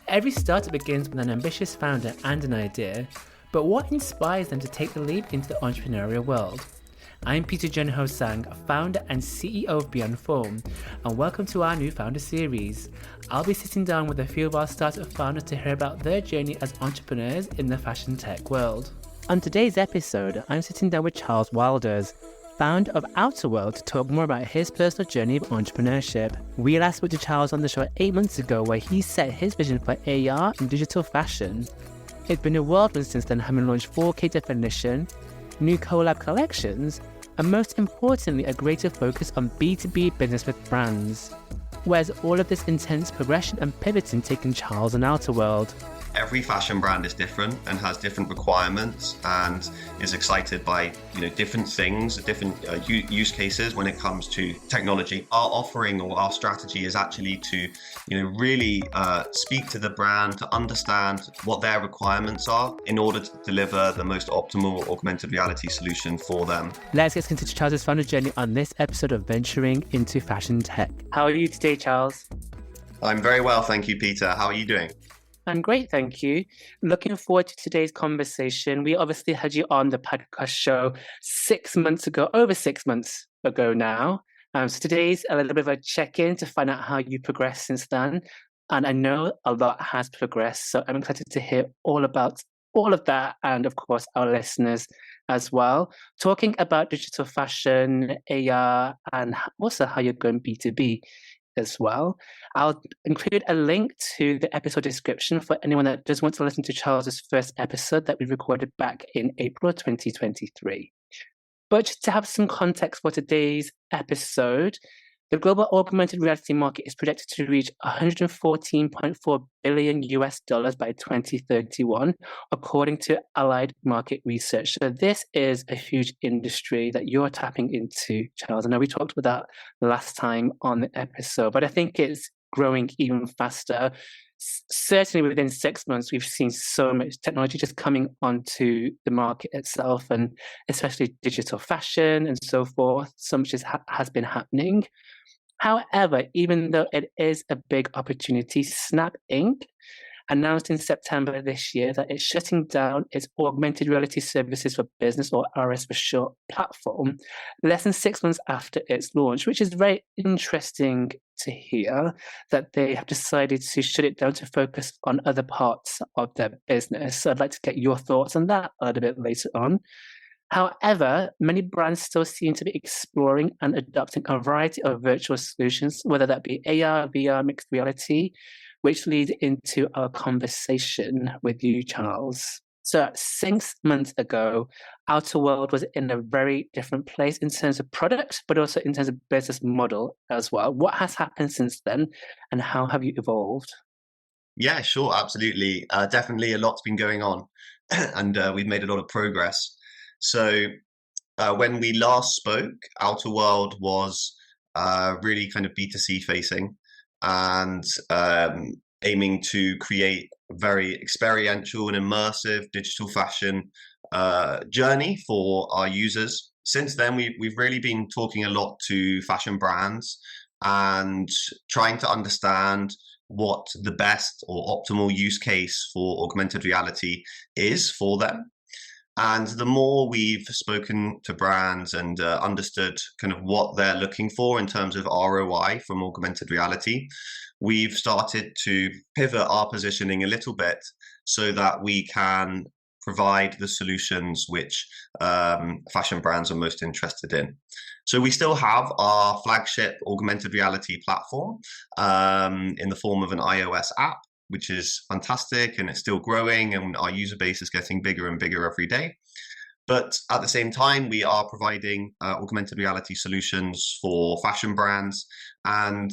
Every startup begins with an ambitious founder and an idea, but what inspires them to take the leap into the entrepreneurial world? I'm Peter Jun Ho Sang, founder and CEO of Beyond Form, and welcome to our new founder series. I'll be sitting down with a few of our startup founders to hear about their journey as entrepreneurs in the fashion tech world. On today's episode, I'm sitting down with Charles Wilders, founder of OuttaWRLD, to talk more about his personal journey of entrepreneurship. We last spoke to Charles on the show 8 months ago, where he set his vision for AR and digital fashion. It's been a whirlwind since then, having launched 4K definition, new collab collections, and most importantly, a greater focus on B2B business with brands. Where's all of this intense progression and pivoting taken Charles and OuttaWRLD? Every fashion brand is different and has different requirements and is excited by different things, different use cases when it comes to technology. Our offering or our strategy is actually to really speak to the brand to understand what their requirements are in order to deliver the most optimal augmented reality solution for them. Let's get into Charles' founder journey on this episode of Venturing into Fashion Tech. How are you today, Charles? I'm very well, thank you, Peter. How are you doing? I'm great, thank you. Looking forward to today's conversation. We obviously had you on the podcast show over 6 months ago now. So today's a little bit of a check-in to find out how you progressed since then. And I know a lot has progressed, so I'm excited to hear all about all of that and, of course, our listeners as well. Talking about digital fashion, AR, and also how you're going B2B as well. I'll include a link to the episode description for anyone that does want to listen to Charles's first episode that we recorded back in April 2023. But just to have some context for today's episode, the global augmented reality market is projected to reach $114.4 billion by 2031, according to Allied Market Research. So this is a huge industry that you're tapping into, Charles. I know we talked about that last time on the episode, but I think it's growing even faster. Certainly within 6 months, we've seen so much technology just coming onto the market itself, and especially digital fashion and so forth. So much has been happening. However, even though it is a big opportunity, Snap Inc. announced in September this year that it's shutting down its augmented reality services for business, or RS for short, platform less than 6 months after its launch, which is very interesting to hear that they have decided to shut it down to focus on other parts of their business. So I'd like to get your thoughts on that a little bit later on. However, many brands still seem to be exploring and adopting a variety of virtual solutions, whether that be AR, VR, mixed reality, which leads into our conversation with you, Charles. So 6 months ago, OuttaWRLD was in a very different place in terms of product, but also in terms of business model as well. What has happened since then, and how have you evolved? Yeah, sure, absolutely. Definitely a lot's been going on, and we've made a lot of progress. So when we last spoke, OuttaWRLD was really kind of B2C facing and aiming to create a very experiential and immersive digital fashion journey for our users. Since then, we've really been talking a lot to fashion brands and trying to understand what the best or optimal use case for augmented reality is for them. And the more we've spoken to brands and understood kind of what they're looking for in terms of ROI from augmented reality, we've started to pivot our positioning a little bit so that we can provide the solutions which fashion brands are most interested in. So we still have our flagship augmented reality platform in the form of an iOS app, which is fantastic, and it's still growing, and our user base is getting bigger and bigger every day. But at the same time, we are providing augmented reality solutions for fashion brands. And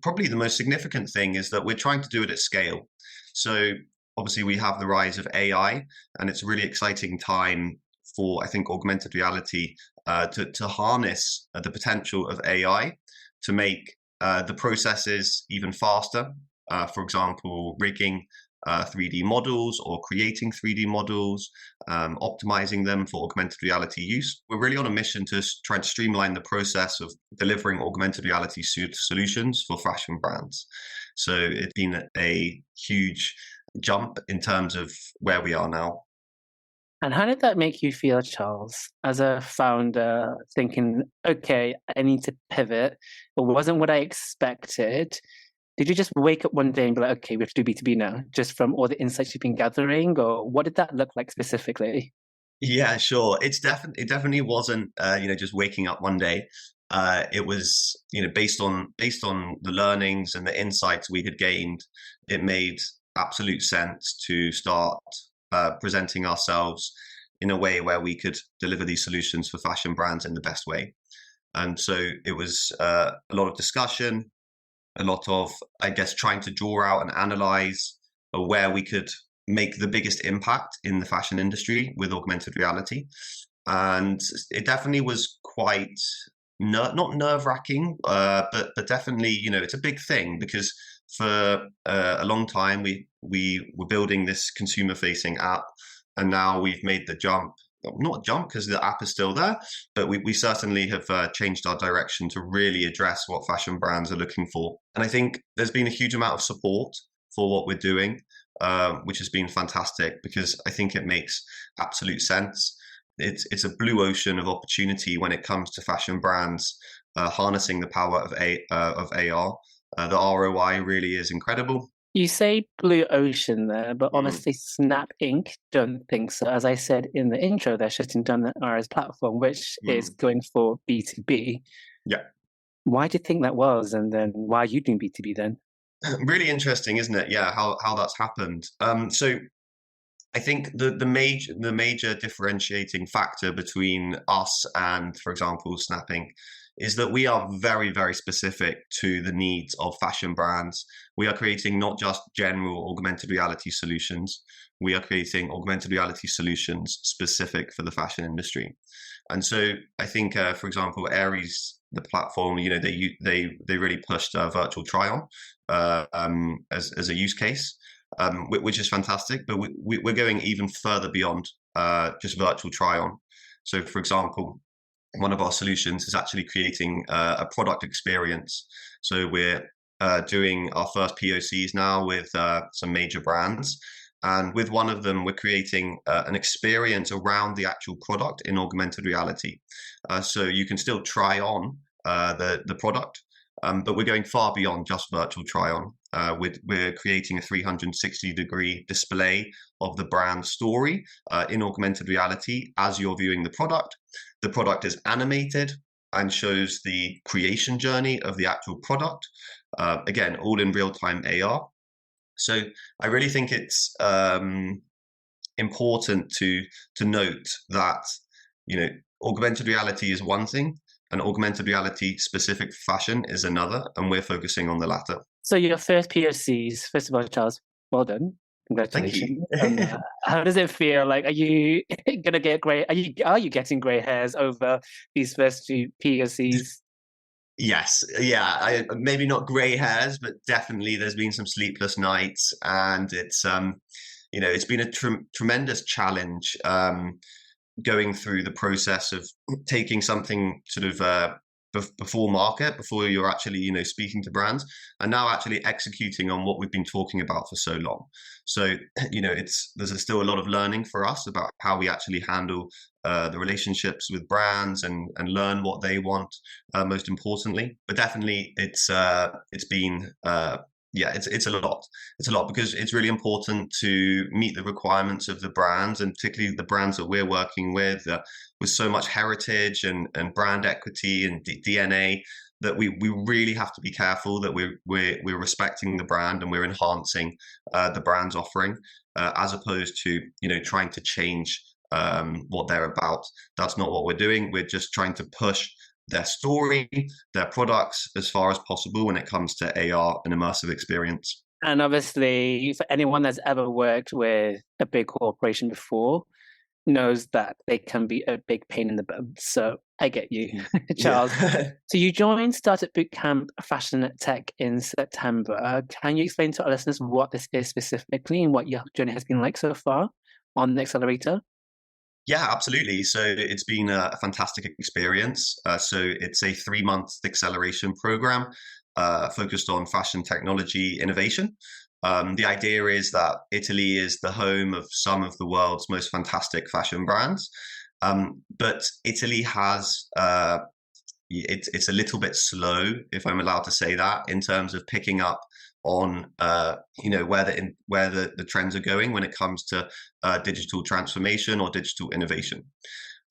probably the most significant thing is that we're trying to do it at scale. So obviously we have the rise of AI, and it's a really exciting time for, I think, augmented reality to harness the potential of AI to make the processes even faster. For example, rigging 3D models or creating 3D models, optimizing them for augmented reality use. We're really on a mission to try and streamline the process of delivering augmented reality solutions for fashion brands. So it's been a huge jump in terms of where we are now. And how did that make you feel, Charles, as a founder, thinking, okay, I need to pivot? It wasn't what I expected. Did you just wake up one day and be like, okay, we have to do B2B now, just from all the insights you've been gathering? Or what did that look like specifically? Yeah, sure. It definitely wasn't just waking up one day. It was based on the learnings and the insights we had gained. It made absolute sense to start presenting ourselves in a way where we could deliver these solutions for fashion brands in the best way. And so it was a lot of discussion, a lot of, I guess, trying to draw out and analyze where we could make the biggest impact in the fashion industry with augmented reality. And it definitely was quite not nerve-wracking, but definitely, it's a big thing because for a long time we were building this consumer-facing app, and now we've made the jump. Not jump because the app is still there, but we certainly have changed our direction to really address what fashion brands are looking for. And I think there's been a huge amount of support for what we're doing, which has been fantastic because I think it makes absolute sense. It's a blue ocean of opportunity when it comes to fashion brands harnessing the power of AR. The ROI really is incredible. You say blue ocean there, but honestly, Snap Inc. don't think so. As I said in the intro, they're shutting down the RS platform, which is going for B2B. Yeah. Why do you think that was? And then why are you doing B2B then? Really interesting, isn't it? Yeah, how that's happened. So I think the major differentiating factor between us and, for example, Snap Inc. is that we are very, very specific to the needs of fashion brands. We are creating not just general augmented reality solutions. We are creating augmented reality solutions specific for the fashion industry. And so I think, for example, Aries, the platform, they really pushed virtual try-on as a use case, which is fantastic. But we're going even further beyond just virtual try-on. So, for example, one of our solutions is actually creating a product experience. So we're doing our first POCs now with some major brands. And with one of them, we're creating an experience around the actual product in augmented reality. So you can still try on the product, but we're going far beyond just virtual try-on. We're creating a 360-degree display of the brand story in augmented reality as you're viewing the product. The product is animated and shows the creation journey of the actual product. Again, all in real-time AR. So I really think it's important to note that augmented reality is one thing, and augmented reality specific fashion is another, and we're focusing on the latter. So your first POCs, first of all, Charles, well done. Thank Congratulations. you. How does it feel? Like, are you gonna get gray? Are you getting gray hairs over these first two POCs? Yes, yeah. Maybe not grey hairs, but definitely there's been some sleepless nights, and it's been a tremendous challenge going through the process of taking something sort of before market, before you're actually speaking to brands, and now actually executing on what we've been talking about for so long. So there's still a lot of learning for us about how we actually handle the relationships with brands and learn what they want, most importantly. But definitely it's been it's a lot. It's a lot because it's really important to meet the requirements of the brands, and particularly the brands that we're working with so much heritage and brand equity and DNA, that we really have to be careful that we're respecting the brand and we're enhancing the brand's offering, as opposed to trying to change what they're about. That's not what we're doing. We're just trying to push their story, their products as far as possible when it comes to AR and immersive experience. And obviously, for anyone that's ever worked with a big corporation before, knows that they can be a big pain in the bum. So I get you, Charles. Yeah. So you joined Startup Bootcamp Fashion Tech in September. Can you explain to our listeners what this is specifically and what your journey has been like so far on the accelerator? Yeah, absolutely. So it's been a fantastic experience. So it's a 3-month acceleration program focused on fashion technology innovation. The idea is that Italy is the home of some of the world's most fantastic fashion brands. But Italy has it's a little bit slow, if I'm allowed to say that, in terms of picking up on where the trends are going when it comes to digital transformation or digital innovation.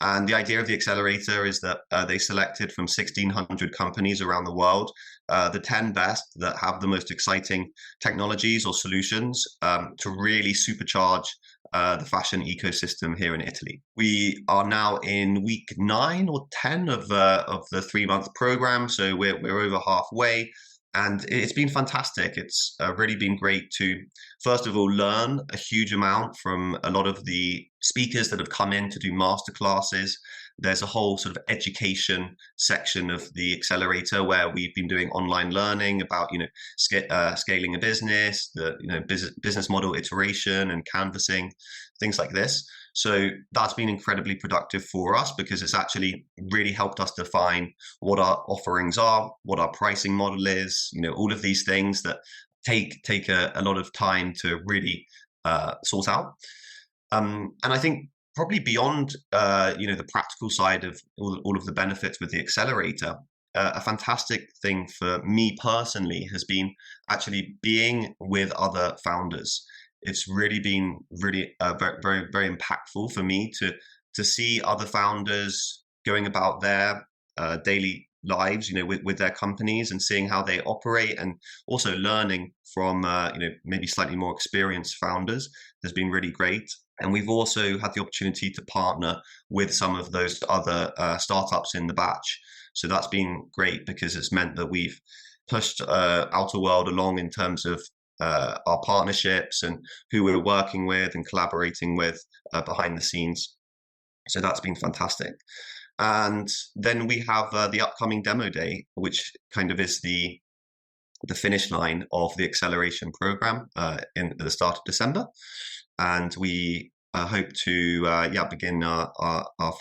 And the idea of the accelerator is that they selected from 1,600 companies around the world the 10 best that have the most exciting technologies or solutions to really supercharge the fashion ecosystem here in Italy. We are now in week 9 or 10 of the 3-month program, so we're over halfway. And it's been fantastic. It's really been great to, first of all, learn a huge amount from a lot of the speakers that have come in to do masterclasses. There's a whole sort of education section of the accelerator where we've been doing online learning about, scaling a business, the business model iteration and canvassing, things like this. So that's been incredibly productive for us because it's actually really helped us define what our offerings are, what our pricing model is, all of these things that take a lot of time to really sort out. And I think probably beyond the practical side of all of the benefits with the accelerator, a fantastic thing for me personally has been actually being with other founders. It's really been very, very, very impactful for me to see other founders going about their daily lives, with their companies and seeing how they operate, and also learning from maybe slightly more experienced founders has been really great. And we've also had the opportunity to partner with some of those other startups in the batch. So that's been great because it's meant that we've pushed OuttaWRLD along in terms of our partnerships and who we're working with and collaborating with behind the scenes. So that's been fantastic. And then we have the upcoming demo day, which kind of is the finish line of the acceleration program at the start of December. And we hope to begin our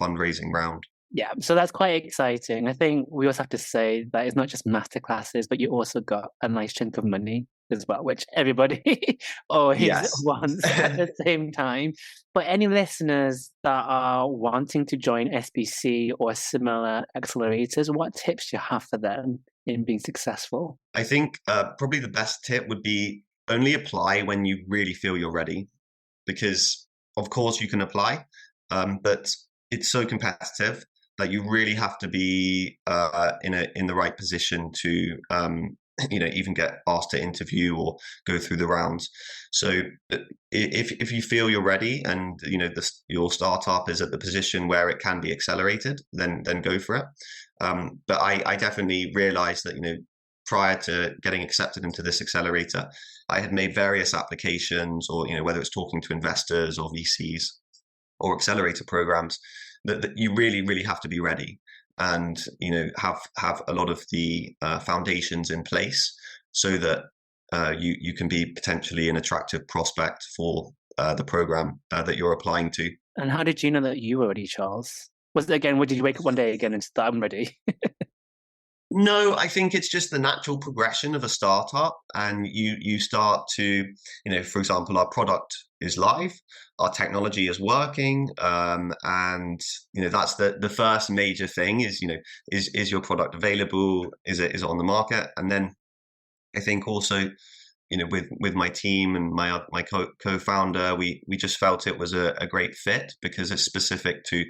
fundraising round. Yeah, so that's quite exciting. I think we also have to say that it's not just masterclasses, but you also got a nice chunk of money as well, which everybody always Yes. wants at the same time. For any listeners that are wanting to join SBC or similar accelerators, what tips do you have for them in being successful? I think probably the best tip would be only apply when you really feel you're ready, because of course you can apply, but it's so competitive that you really have to be in the right position to even get asked to interview or go through the rounds. So if you feel you're ready and your startup is at the position where it can be accelerated, then go for it. But I definitely realized that prior to getting accepted into this accelerator, I had made various applications, or whether it's talking to investors or VCs or accelerator programs, that you really, really have to be ready and have a lot of the foundations in place so that you can be potentially an attractive prospect for the program that you're applying to. And how did you know that you were ready, Charles? Was it again, did you wake up one day again and say, I'm ready? No, I think it's just the natural progression of a startup, and you start to, for example, our product is live, our technology is working, and that's the first major thing is is your product available, is it on the market, and then I think also with my team and my co-founder, we just felt it was a great fit because it's specific to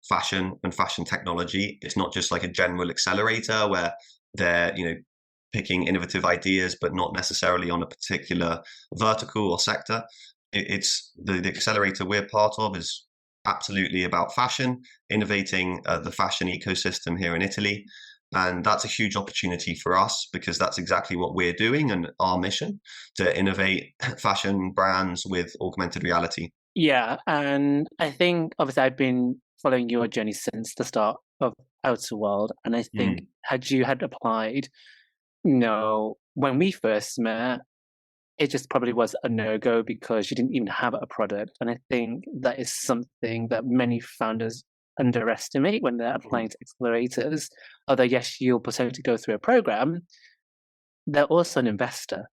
fashion and fashion technology. It's not just like a general accelerator where they're picking innovative ideas but not necessarily on a particular vertical or sector. It's the accelerator we're part of is absolutely about fashion, innovating the fashion ecosystem here in Italy. And that's a huge opportunity for us because that's exactly what we're doing and our mission, to innovate fashion brands with augmented reality. Yeah, and I think obviously I've been following your journey since the start of OuttaWRLD, and I think Mm, had you had applied, when we first met, it just probably was a no-go because you didn't even have a product. And I think that is something that many founders underestimate when they're mhm. applying to accelerators. Although, yes, you'll potentially go through a program, they're also an investor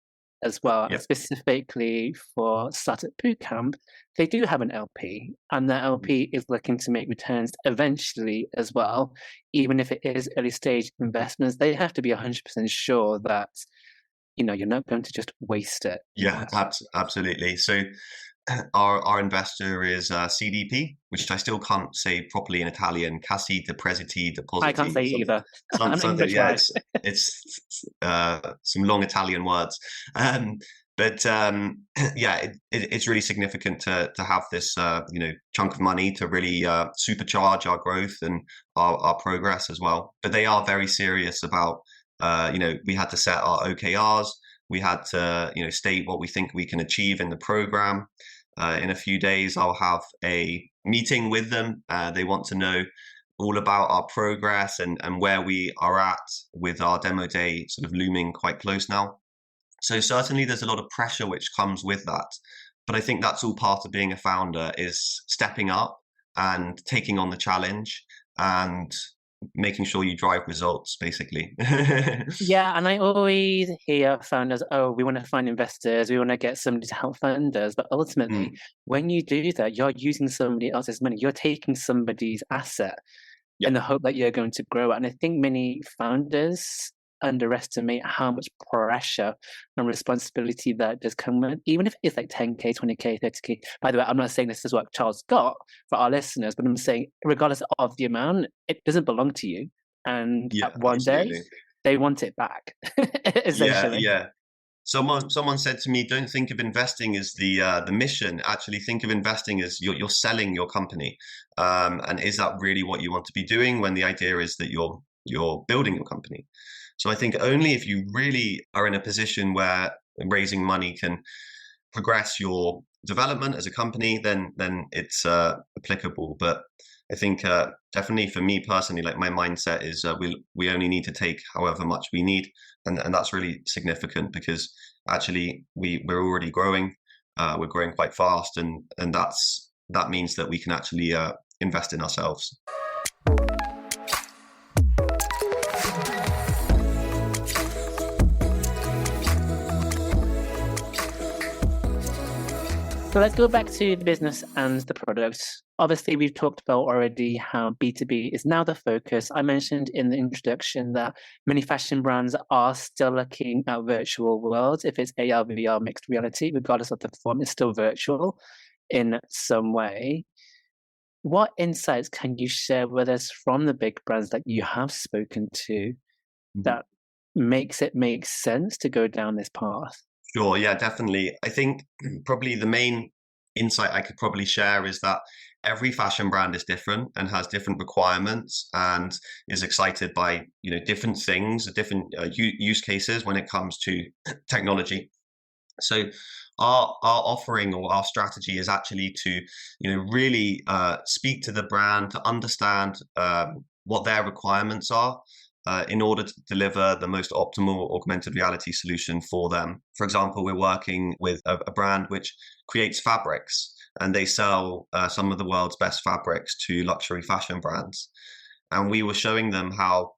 as well. And Yep. specifically for Startup Bootcamp, they do have an LP, and that LP is looking to make returns eventually as well. Even if it is early stage investments, they have to be 100% sure that you're not going to just waste it. Yeah, absolutely. So our investor is CDP, which I still can't say properly in Italian. Cassi di Prestiti I can't Depositi, say either. I'm something. English, Yeah, right? it's some long Italian words. Um, but yeah, it's really significant to have this chunk of money to really supercharge our growth and our progress as well. But they are very serious about we had to set our OKRs. We had to state what we think we can achieve in the program. In a few days, I'll have a meeting with them. They want to know all about our progress and where we are at with our demo day sort of looming quite close now. So certainly there's a lot of pressure which comes with that. But I think that's all part of being a founder, is stepping up and taking on the challenge and making sure you drive results, basically. Yeah, and I always hear founders, oh, we want to find investors, we want to get somebody to help fund us. But ultimately, Mm, when you do that, you're using somebody else's money. You're taking somebody's asset yeah, in the hope that you're going to grow it. And I think many founders underestimate how much pressure and responsibility that does come with, even if it's like 10K, 20K, 30K. By the way, I'm not saying this is what Charles got for our listeners, but I'm saying regardless of the amount, it doesn't belong to you. And yeah, at one day, absolutely. they want it back, Yeah, essentially. yeah. Someone said to me, "Don't think of investing as the mission. Actually, think of investing as you're selling your company. And is that really what you want to be doing when the idea is that you're building your company?" So I think only if you really are in a position where raising money can progress your development as a company, then it's applicable. But I think definitely for me personally, like my mindset is we only need to take however much we need, and that's really significant because actually we're already growing, we're growing quite fast, and that means that we can actually invest in ourselves. So let's go back to the business and the products. Obviously, we've talked about already how B2B is now the focus. I mentioned in the introduction that many fashion brands are still looking at virtual worlds. If it's AR, VR, mixed reality, regardless of the form, it's still virtual in some way. What insights can you share with us from the big brands that you have spoken to that makes it make sense to go down this path? Sure, yeah, definitely. I think probably the main insight I could probably share is that every fashion brand is different and has different requirements and is excited by different things, different use cases when it comes to technology. So our offering or our strategy is actually to really speak to the brand to understand what their requirements are in order to deliver the most optimal augmented reality solution for them. For example, we're working with a brand which creates fabrics, and they sell some of the world's best fabrics to luxury fashion brands. And we were showing them how,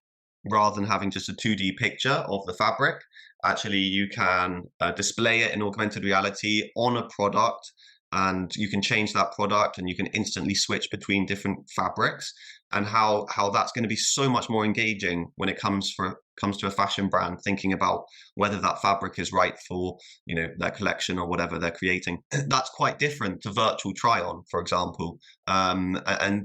rather than having just a 2D picture of the fabric, actually you can display it in augmented reality on a product, and you can change that product and you can instantly switch between different fabrics, and how that's going to be so much more engaging when it comes to a fashion brand thinking about whether that fabric is right for their collection or whatever they're creating. That's quite different to virtual try on, for example. And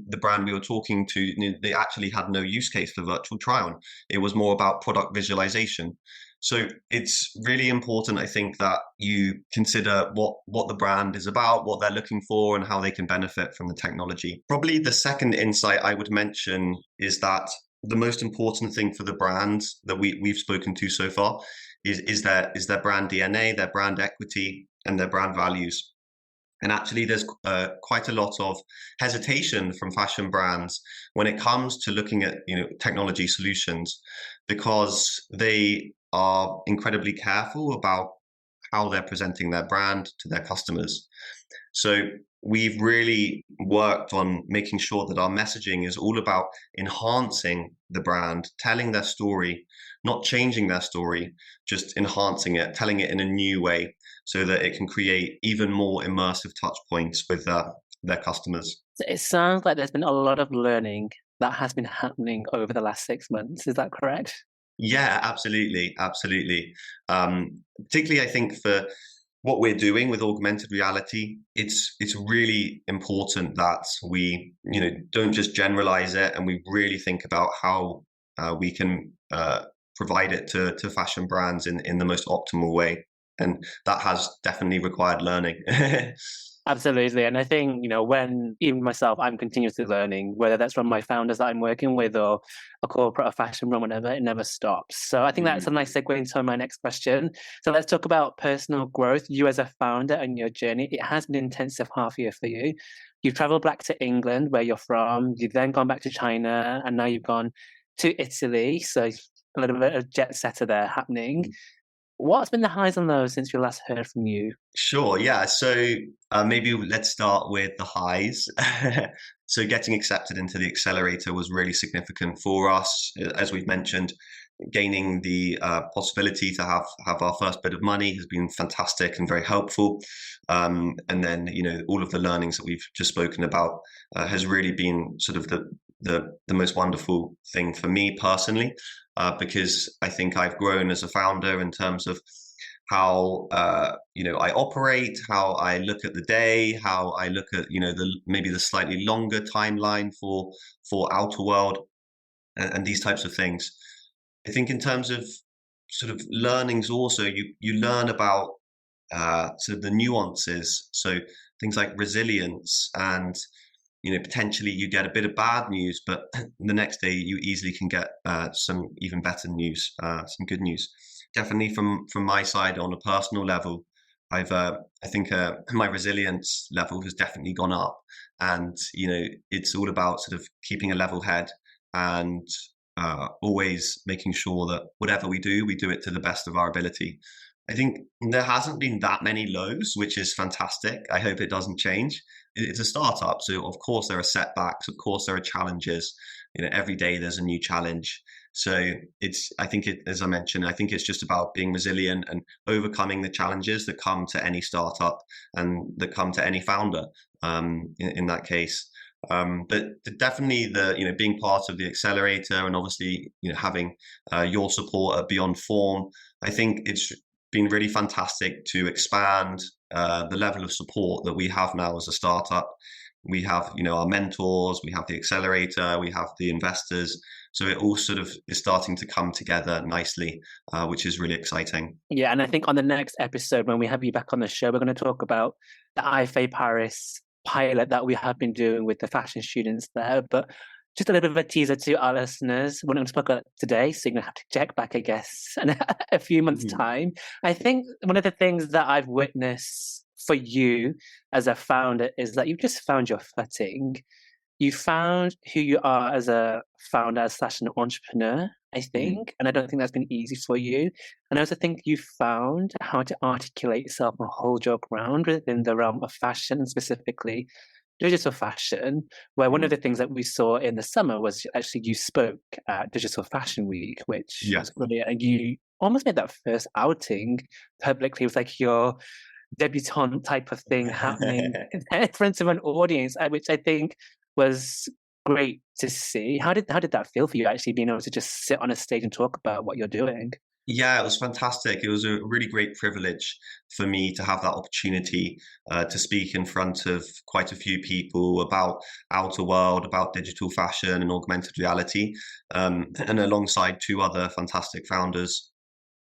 the brand we were talking to, they actually had no use case for virtual try on. It was more about product visualization. So it's really important, I think, that you consider what the brand is about, what they're looking for, and how they can benefit from the technology. Probably the second insight I would mention is that the most important thing for the brands that we've spoken to so far is their brand DNA, their brand equity, and their brand values. And actually, there's quite a lot of hesitation from fashion brands when it comes to looking at technology solutions, because they are incredibly careful about how they're presenting their brand to their customers. So we've really worked on making sure that our messaging is all about enhancing the brand, telling their story, not changing their story, just enhancing it, telling it in a new way so that it can create even more immersive touch points with their customers. So it sounds like there's been a lot of learning that has been happening over the last 6 months. Is that correct? Yeah, absolutely, absolutely. Particularly, I think for what we're doing with augmented reality, it's really important that we don't just generalize it, and we really think about how we can provide it to fashion brands in the most optimal way, and that has definitely required learning. Absolutely. And I think, when even myself, I'm continuously learning, whether that's from my founders that I'm working with or a corporate or fashion brand, whatever, it never stops. So I think that's a Mm, nice segue into my next question. So let's talk about personal growth. You as a founder and your journey, it has been an intensive half year for you. You've traveled back to England, where you're from. You've then gone back to China, and now you've gone to Italy. So a little bit of jet setter there happening. What's been the highs and lows since we last heard from you? sure, yeah. So maybe let's start with the highs. So getting accepted into the accelerator was really significant for us, as we've mentioned. Gaining the possibility to have our first bit of money has been fantastic and very helpful. And then all of the learnings that we've just spoken about has really been sort of the most wonderful thing for me personally, because I think I've grown as a founder in terms of how I operate, how I look at the day, how I look at maybe the slightly longer timeline for OuttaWRLD, and these types of things. I think in terms of sort of learnings also, you learn about sort of the nuances. So things like resilience, and potentially you get a bit of bad news, but the next day you easily can get some even better news, some good news. Definitely from my side on a personal level, I think my resilience level has definitely gone up, and it's all about sort of keeping a level head and always making sure that whatever we do it to the best of our ability. I think there hasn't been that many lows, which is fantastic. I hope it doesn't change. It's a startup, so of course there are setbacks, of course there are challenges. Every day there's a new challenge. So I think as I mentioned, I think it's just about being resilient and overcoming the challenges that come to any startup and that come to any founder. In that case, but definitely the being part of the accelerator, and obviously having your support at Beyond Form, I think it's been really fantastic to expand the level of support that we have now as a startup. We have our mentors, we have the accelerator, we have the investors, so it all sort of is starting to come together nicely, which is really exciting. Yeah, and I think on the next episode, when we have you back on the show, we're going to talk about the IFA Paris pilot that we have been doing with the fashion students there. But just a little bit of a teaser to our listeners. We're not going to talk about today, so you're going to have to check back, I guess, in a few months' Mhm. time. I think one of the things that I've witnessed for you as a founder is that you've just found your footing. You found who you are as a founder slash an entrepreneur, I Mhm. think, and I don't think that's been easy for you. And I also think you found how to articulate yourself and hold your ground within the realm of fashion, and specifically digital fashion, where one of Mhm. the things that we saw in the summer was actually you spoke at Digital Fashion Week, which Yeah. was brilliant. And you almost made that first outing publicly. It was like your debutante type of thing happening in front of an audience, which I think was great to see. How did that feel for you, actually being able to just sit on a stage and talk about what you're doing? Yeah, it was fantastic. It was a really great privilege for me to have that opportunity to speak in front of quite a few people about OuttaWRLD, about digital fashion and augmented reality, and alongside two other fantastic founders.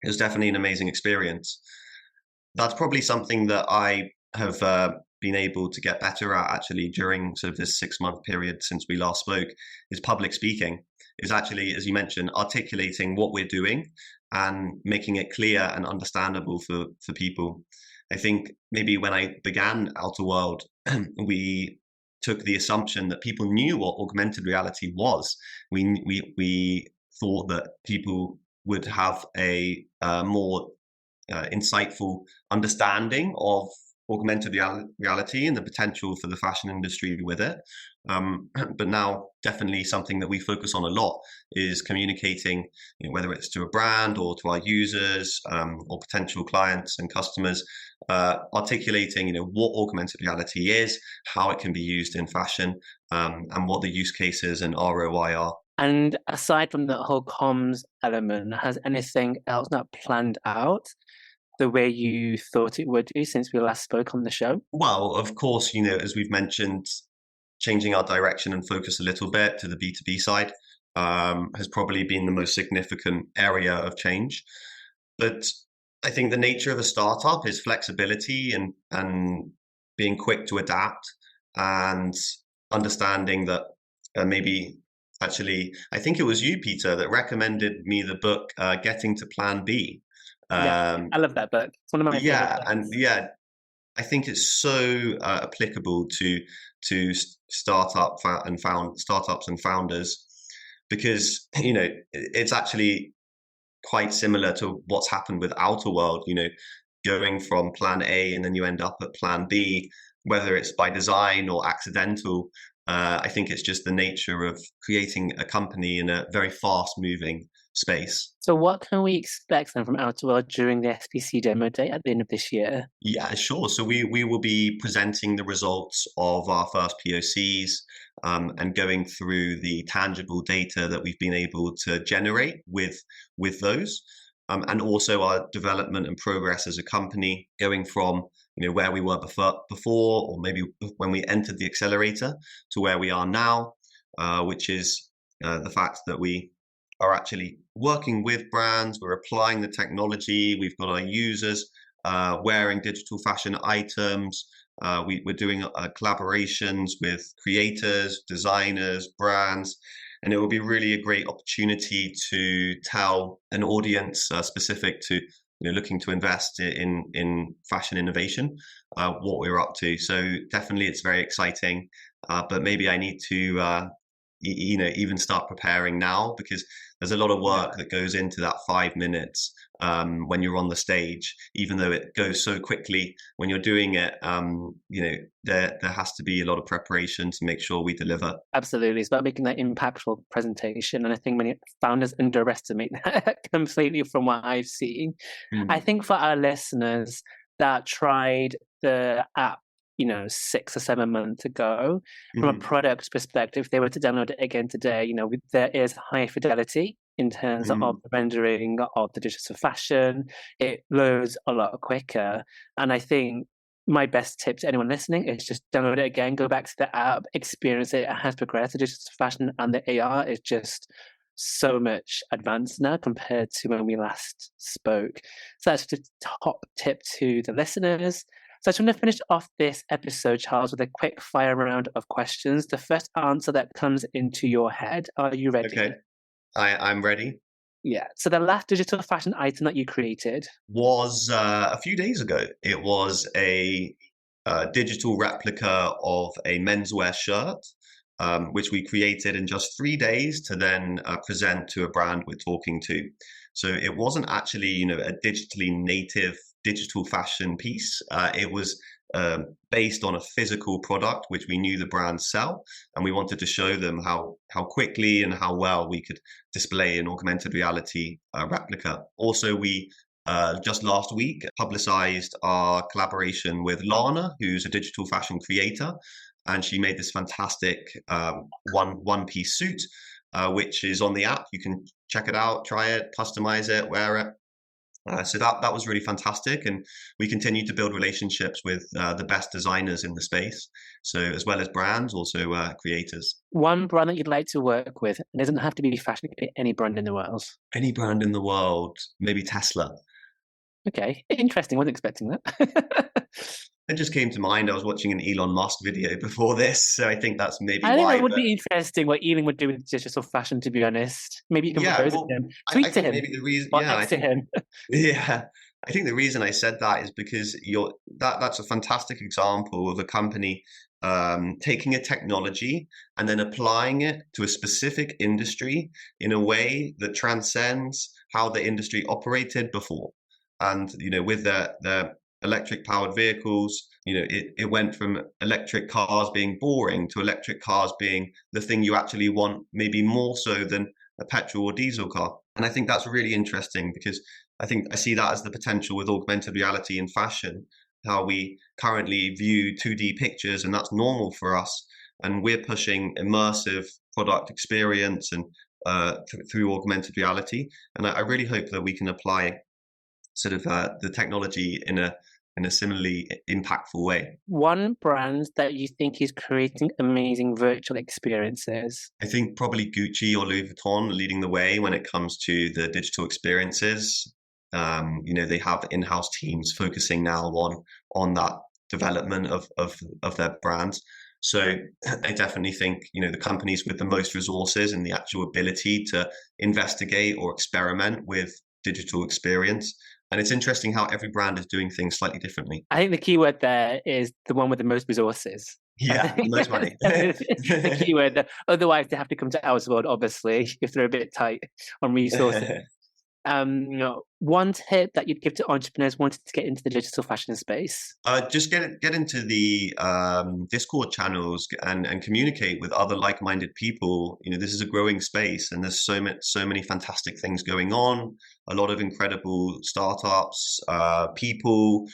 It was definitely an amazing experience. That's probably something that I have been able to get better at actually during sort of this 6 month period since we last spoke, is public speaking, is actually, as you mentioned, articulating what we're doing and making it clear and understandable for people. I think maybe when I began OuttaWRLD, we took the assumption that people knew what augmented reality was. We thought that people would have a more insightful understanding of augmented reality and the potential for the fashion industry with it. But now, definitely something that we focus on a lot is communicating, whether it's to a brand or to our users or potential clients and customers, articulating, what augmented reality is, how it can be used in fashion, and what the use cases and ROI are. And aside from the whole comms element, has anything else not planned out the way you thought it would do since we last spoke on the show? Well, of course, as we've mentioned, changing our direction and focus a little bit to the B2B side has probably been the most significant area of change. But I think the nature of a startup is flexibility and being quick to adapt and understanding that maybe actually, I think it was you, Peter, that recommended me the book Getting to Plan B. Yeah, I love that book. It's one of my favorite books. And I think it's so applicable to startups and founders, because it's actually quite similar to what's happened with OuttaWRLD. Going from plan A and then you end up at plan B, whether it's by design or accidental. I think it's just the nature of creating a company in a very fast-moving space. So what can we expect then from OuttaWRLD during the SBC demo day at the end of this year? Yeah, sure. So we will be presenting the results of our first POCs and going through the tangible data that we've been able to generate with those. And also our development and progress as a company, going from where we were before, or maybe when we entered the accelerator, to where we are now, which is the fact that we are actually working with brands, we're applying the technology, we've got our users wearing digital fashion items, we're doing collaborations with creators, designers, brands, and it will be really a great opportunity to tell an audience specific to looking to invest in fashion innovation what we're up to. So definitely it's very exciting, but maybe I need to even start preparing now, because there's a lot of work that goes into that 5 minutes when you're on the stage, even though it goes so quickly when you're doing it. There has to be a lot of preparation to make sure we deliver. Absolutely. It's about making that impactful presentation. And I think many founders underestimate that completely from what I've seen. I think for our listeners that tried the app 6 or 7 months ago, from a product perspective, if they were to download it again today, there is high fidelity in terms of the rendering of the digital fashion. It loads a lot quicker. And I think my best tip to anyone listening is just download it again, go back to the app, experience it. It has progressed. The digital fashion and the AR is just so much advanced now compared to when we last spoke. So that's the top tip to the listeners. So I just want to finish off this episode, Charles, with a quick fire round of questions. The first answer that comes into your head. Are you ready? Okay, I'm ready. Yeah. So the last digital fashion item that you created was a few days ago. It was a digital replica of a menswear shirt, which we created in just 3 days to then present to a brand we're talking to. So it wasn't actually, a digitally native digital fashion piece. It was based on a physical product, which we knew the brands sell, and we wanted to show them how quickly and how well we could display an augmented reality replica. Also, we just last week publicized our collaboration with Lana, who's a digital fashion creator, and she made this fantastic one-piece suit, which is on the app. You can check it out, try it, customize it, wear it. So that was really fantastic, and we continue to build relationships with the best designers in the space. So as well as brands, also creators. One brand that you'd like to work with, it doesn't have to be fashion, it could be any brand in the world. Any brand in the world, maybe Tesla. Okay, interesting. Wasn't expecting that. It just came to mind. I was watching an Elon Musk video before this, so I think that's maybe why. I think that would be interesting what Elon would do with digital fashion, to be honest. Maybe you can propose it to him. Tweet to him. Maybe the reason, to him. Yeah. I think the reason I said that is because that's a fantastic example of a company taking a technology and then applying it to a specific industry in a way that transcends how the industry operated before. And with the electric powered vehicles, it went from electric cars being boring to electric cars being the thing you actually want, maybe more so than a petrol or diesel car. And I think that's really interesting because I think I see that as the potential with augmented reality in fashion, how we currently view 2D pictures and that's normal for us. And we're pushing immersive product experience and through augmented reality. And I really hope that we can apply sort of the technology in a similarly impactful way. One brand that you think is creating amazing virtual experiences? I think probably Gucci or Louis Vuitton leading the way when it comes to the digital experiences. They have in-house teams focusing now on that development of their brands. So I definitely think, the companies with the most resources and the actual ability to investigate or experiment with digital experience. And it's interesting how every brand is doing things slightly differently. I think the key word there is the one with the most resources. Yeah, the most money. The key word. Otherwise, they have to come to OuttaWRLD, obviously, if they're a bit tight on resources. One tip that you'd give to entrepreneurs wanting to get into the digital fashion space? Just get into the Discord channels and communicate with other like-minded people. This is a growing space, and there's so many fantastic things going on. A lot of incredible startups, people.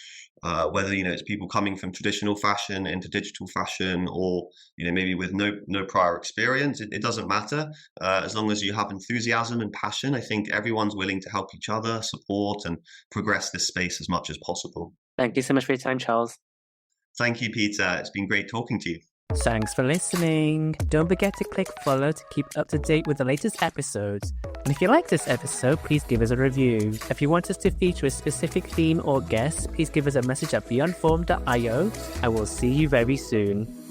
Whether it's people coming from traditional fashion into digital fashion, or maybe with no prior experience, it doesn't matter. As long as you have enthusiasm and passion, I think everyone's willing to help each other, support, and progress this space as much as possible. Thank you so much for your time, Charles. Thank you, Peter. It's been great talking to you. Thanks for listening. Don't forget to click follow to keep up to date with the latest episodes. And if you like this episode, please give us a review. If you want us to feature a specific theme or guest, please give us a message at beyondform.io. I will see you very soon.